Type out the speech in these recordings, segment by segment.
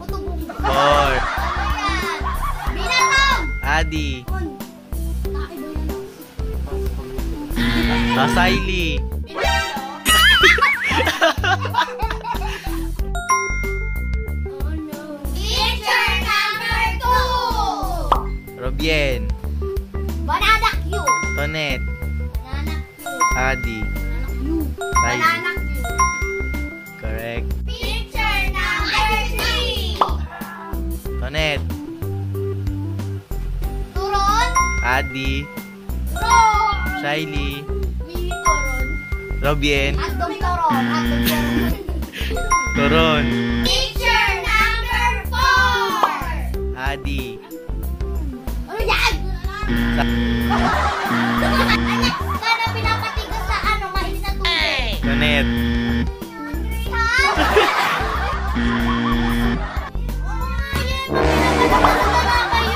Butubong. 4. Binatang. Adi. Asayli. Teacher number 2. Robien. Banana Q. Tonet. Banana Q. Adi. Banana Q. Correct. Teacher number 3. Tonet. Turon. Adi. Ron. Shaili. Mini Turon. Robien. Andong Turon. Andong Turon. Turon. Teacher number 4. Adi. Ano yan? Anak ka na pinapatigas sa mainit na tubig. Tonet.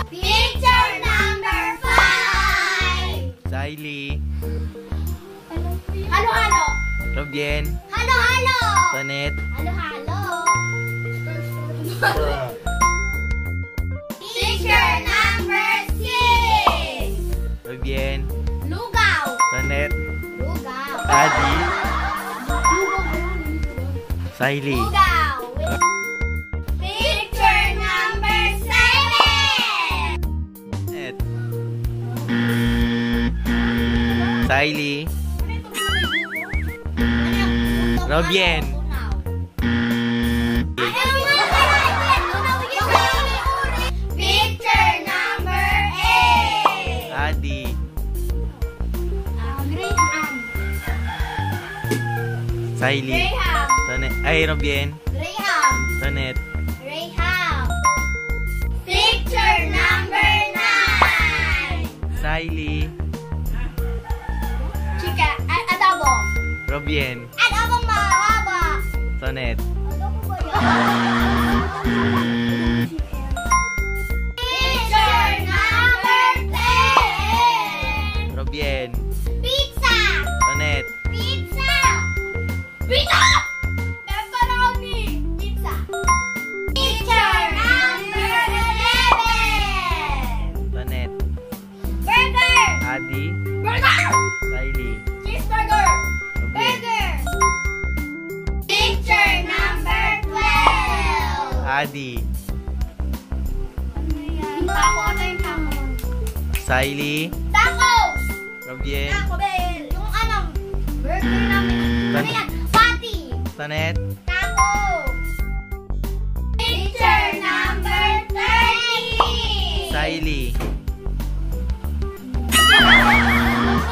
Picture number 5. Shaili. Halo-halo. Robien. Halo-halo. Tonet. Halo-halo. Picture number 6. Robien. Lugaw. Tonet. Lugaw. Adi. Shaili. Lugaw. Picture number 7. Tonet. Shaili. Robien. Picture number 8. Adi. Graham. Shaili. Graham. Tonet. Ay, Robien. Graham. Tonet. Graham. Picture number 9. Shaili. Chika. Adobo. Robien. Adobong mahaba. Tonet. Adobo ba yan? Picture number 10. Robien. Pizza. Tonet. Pizza. Pizza. Pepperoni. Pizza. Picture number 11. Tonet. Burger. Adi. Burger. Shaili. Cheeseburger. Robien. Burger. Picture number 12. Adi. Taco na yung taco. Shaili. Tacos. Robien. Taco Bell. Yung burger namin. Ano yan? Patty. Tonet. Taco. Picture number 30. Shaili.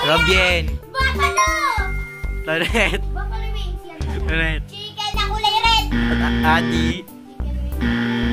Robien. Buffalo. Tonet. Buffalo wings yan. Tonet. Chicken na kulay red. Adi. Chicken wings.